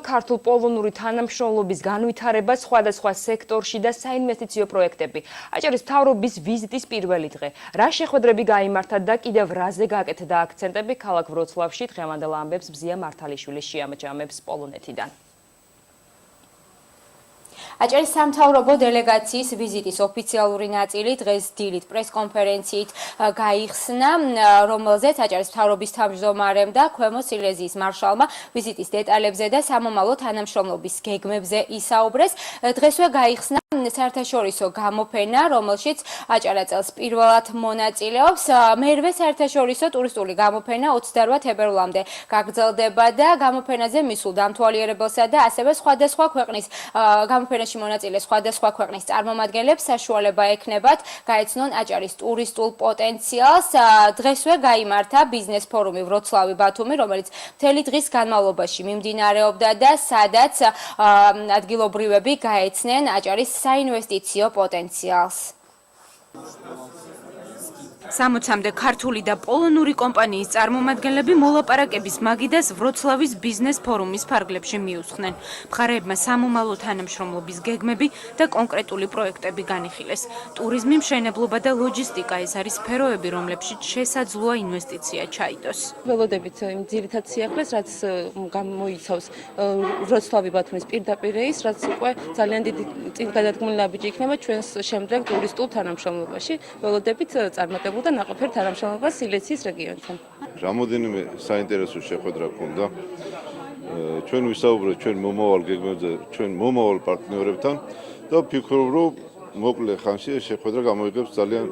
ქართულ პოლონური თანამშრომლობის განვითარება სხვადასხვა სექტორში და საინვესტიციო პროექტები. აჭარის მთავრობის ვიზიტის პირველი დღე. რა შეხვედრები გაიმართა და კიდევ რაზე გაკეთდა აქცენტები ქალაქ ვროცლავში დღევანდელ ამბებს ბზია მართალიშვილი შეამჯამებს პოლონეთიდან. აჭარის სამთავრობო დელეგაციის ვიზიტის ოფიციალური ნაწილი დღეს დილით პრესკონფერენციით გაიხსნა, რომელზეც აჭარის მთავრობის თავმჯდომარემ და ქვემო სილეზიის მარშალმა ვიზიტის დეტალებზე და სამომავლო თანამშრომლობის გეგმებზე ისაუბრეს. დღესვე გაიხსნა საერთაშორისო გამოფენა, რომელშიც აჭარა წელს პირველად მონაწილეობს. მერვე საერთაშორისო ტურისტული გამოფენა 28 თებერვლამდე გაგრძელდება და გამოფენაზე მისულ დამთვალიერებელსა და ასევე სხვადასხვა ქვეყნის გამოფენაში მონაწილე სხვადასხვა ქვეყნის წარმომადგენლებს საშუალება ექნებათ გაეცნონ აჭარის ტურისტულ პოტენციალს. დღესვე გაიმართა ბიზნეს ფორუმი ვროცლავი-ბათუმი, რომელიც მთელი დღის განმავლობაში მიმდინარეობდა და სადაც ადგილობრივები გაეცნენ აჭარის საინვესტიციო პოტენციალს. 60-მდე ქართული და პოლონური კომპანიის წარმომადგენლები მოლაპარაკების მაგიდას ვროცლავის ბიზნეს ფორუმის ფარგლებში მიუსხნენ. მხარეებმა სამომავლო თანამშრომლობის გეგმები და კონკრეტული პროექტები განიხილეს. ტურიზმი, მშენებლობა და ლოჯისტიკა ეს არის სფეროები, რომლებშიც შესაძლოა ინვესტიცია ჩაიდოს. ველოდებით იმ ძირითად სიახლეს, რაც გამოიცავს ვროცლავი-ბათუმის პირდაპირ რეისს, რაც უკვე ძალიან დიდი წინგადადგმული ნაბიჯი იქნება ჩვენს შემდგომ ტურისტულ თანამშრომლობაში. ველოდებით წარმატებულ და ნაყოფიერ თანამშრომლობას სილეზიის რეგიონთან. რამოდენიმე საინტერესო შეხვედრა ჰქონდა. ჩვენ ვისაუბრეთ ჩვენ მომავალ გეგმებზე, ჩვენ მომავალ პარტნიორებთან და ვფიქრობ, რომ მოკლე ხანში ეს შეხვედრა გამოიგებს ძალიან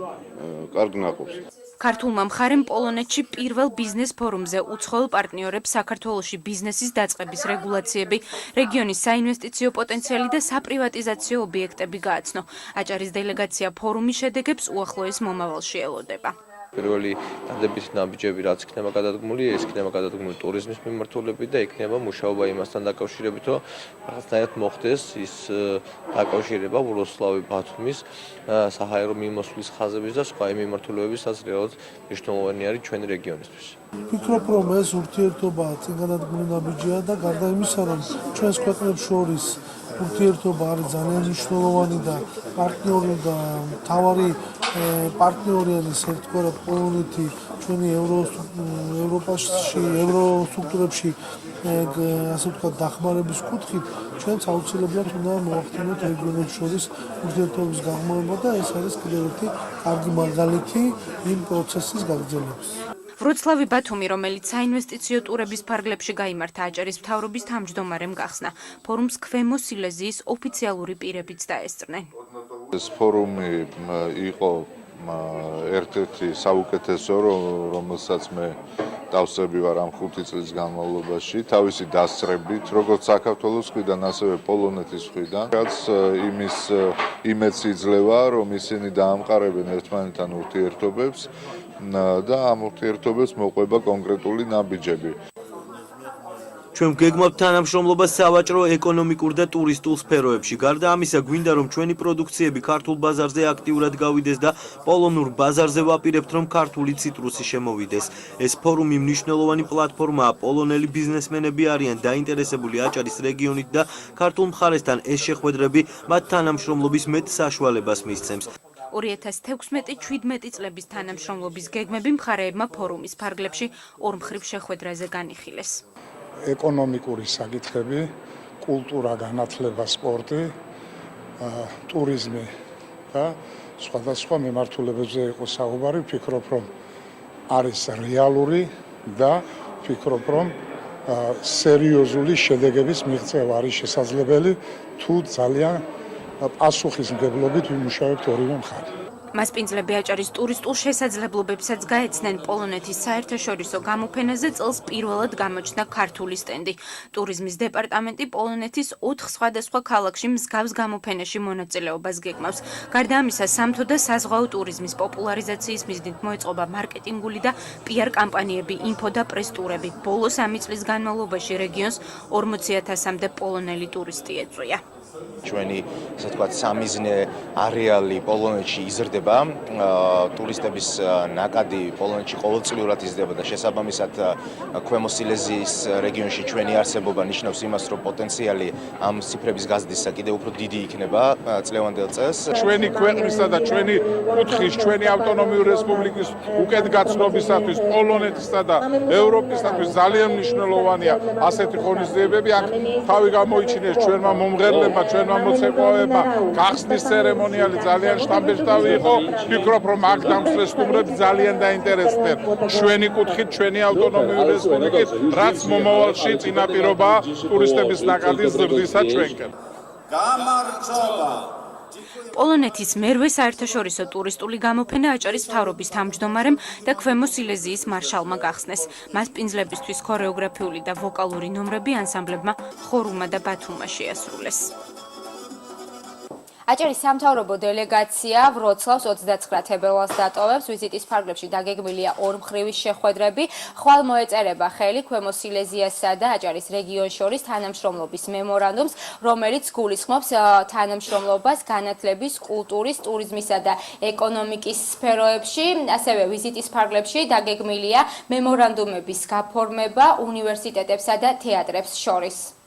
კარგ ნაყოფს. ქართულმა მხარემ პოლონეთში პირველ ბიზნეს ფორუმზე უცხოელ პარტნიორებს საქართველოში ბიზნესის დაწყების რეგულაციები, რეგიონის საინვესტიციო პოტენციალი და საპრივატიზაციო ობიექტები გააცნო. აჭარის დელეგაცია ფორუმის შედეგებს უახლოეს მომავალში ელოდება. პირველი დადებითი ნაბიჯები რაც იქნება გადადგმული, ეს იქნება გადადგმული ტურიზმის მიმართულებით და იქნება მუშაობა იმასთან დაკავშირებით, რომ რაღაცნაირად მოხდეს ის დაკავშირება ვროცლავი-ბათუმის საჰაერო მიმოსვლის ხაზების და სხვა მიმართულებების, რაც რეალურად მნიშვნელოვანი არის ჩვენი რეგიონისთვის. ვფიქრობ, რომ ეს ურთიერთობა წინგადადგმული ნაბიჯია და გარდა იმისა, რომ ჩვენს ქვეყნებს შორის ურთიერთობა არის ძალიან მნიშვნელოვანი და პარტნიორი და მთავარი პარტნიორი არის ერთგვარად პოლონეთი ჩვენი ევროპაში, ევროსტრუქტურებში ასე ვთქვათ დახმარების კუთხით, ჩვენც აუცილებლად უნდა მოახდინოთ რეგიონებს შორის ურთიერთობის გაღრმავება და ეს არის კიდევ ერთი კარგი მაგალითი იმ პროცესის გაგრძელების. ვროცლავი-ბათუმი, რომელიც საინვესტიციო ტურების ფარგლებში გაიმართა აჭარის მთავრობის თავმჯდომარემ გახსნა. ფორუმს ქვემო სილეზიის ოფიციალური პირებიც დაესწრნენ. ეს ფორუმი იყო ერთ-ერთი საუკეთესო, რომელსაც მე დავსწრები ვარ ამ 5 წლის განმავლობაში, თავისი დასწრებით, როგორც საქართველოს მხრიდან, ასევე პოლონეთის მხრიდან, რაც იმის იმედს იძლევა, რომ ისინი დაამყარებენ ერთმანეთთან ურთიერთობებს და ამ ურთიერთობებს მოყვება კონკრეტული ნაბიჯები. ჩვენ გეგმავთ თანამშრომლობა სავაჭრო, ეკონომიკურ და ტურისტულ სფეროებში. გარდა ამისა, გვინდა რომ ჩვენი პროდუქციები ქართულ ბაზარზე აქტიურად გავიდეს და პოლონურ ბაზარზე ვაპირებთ, რომ ქართული ციტრუსი შემოვიდეს. ეს ფორუმი მნიშვნელოვანი პლატფორმაა. პოლონელი ბიზნესმენები არიან დაინტერესებული აჭარის რეგიონით და ქართულ მხარესთან ეს შეხვედრები მათ თანამშრომლობის მეტ საშუალებას მისცემს. 2016-17 წლების თანამშრომლობის გეგმები მხარეებმა ფორუმის ფარგლებში ორმხრივ შეხვედრაზე განიხილეს. ეკონომიკური საკითხები, კულტურა, განათლება, სპორტი, ტურიზმი და სხვადასხვა მიმართულებებზე იყო საუბარი. ვფიქრობ, რომ არის რეალური და ვფიქრობ, რომ სერიოზული შედეგების მიღწევა არის შესაძლებელი, თუ ძალიან პასუხისმგებლობით ვიმუშავებთ ორივე მხარე. მასპინძლები აჭარის ტურისტულ შესაძლებლობებსაც გაეცნენ პოლონეთის საერთაშორისო გამოფენაზე წელს პირველად გამოჩნდა ქართული სტენდი. ტურიზმის დეპარტამენტი პოლონეთის 4 სხვადასხვა ქალაქში მსგავს გამოფენაში მონაწილეობას გეგმავს. გარდა ამისა, სამთო და საზღვაო ტურიზმის პოპულარიზაციის მიზნით მოეწყობა მარკეტინგული და PR კამპანიები, ინფო და პრეს ტურები. ბოლო 3 წლის განმავლობაში რეგიონს 40,000-მდე პოლონელი ტურისტი ეწვია. ჩვენი ასე ვთქვათ სამიზნე არეალი პოლონეთში იზრდება, ტურისტების ნაკადი პოლონეთში ყოველწლიურად იზრდება და შესაბამისად ქვემო სილეზიის რეგიონში ჩვენი არსებობა ნიშნავს იმას, რომ პოტენციალი ამ ციფრების გაზრდისა კიდევ უფრო დიდი იქნება წლევანდელ წელს. ჩვენი ქვეყნისა და ჩვენი კუთხის, ჩვენი ავტონომიური რესპუბლიკის უკეთგაცნობისათვის, პოლონეთისა და ევროპისათვის ძალიან მნიშვნელოვანია ასეთი ღონისძიებები. აქ თავი გამოიჩინეს ჩვენმა მომღერლებმა, ჩვენმა მოცეკვავებმა, გახსნის ცერემონიალი ძალიან შთამბეჭდავი იყო. ვფიქრობ, რომ აქ დამსწრე სტუმრები ძალიან დაინტერესდნენ ჩვენი კუთხით, ჩვენი ავტონომიური რესპუბლიკის, რაც მომავალში წინაპირობაა ტურისტების ნაკადის ზრდისა ჩვენკენ. გამარჯობა. პოლონეთის მერვე საერთაშორისო ტურისტული გამოფენა აჭარის მთავრობის თავმჯდომარემ და ქვემო სილეზიის მარშალმა გახსნეს. მას პინძლებისთვის ქორეოგრაფიული და ვოკალური ნომრები ანსამბლებმა ხორუმა და ბათუმა შეასრულეს. აჭარის სამთავრობო დელეგაცია ვროცლავს 29 თებერვალს დატოვებს. ვიზიტის ფარგლებში დაგეგმილია ორმხრივი შეხვედრები. ხვალ მოეწერება ხელი ქვემო სილეზიასა და აჭარის რეგიონს შორის თანამშრომლობის მემორანდუმს, რომელიც გულისხმობს თანამშრომლობას განათლების, კულტურის, ტურიზმისა და ეკონომიკის სფეროებში. ასევე ვიზიტის ფარგლებში დაგეგმილია მემორანდუმების გაფორმება უნივერსიტეტებსა და თეატრებს შორის.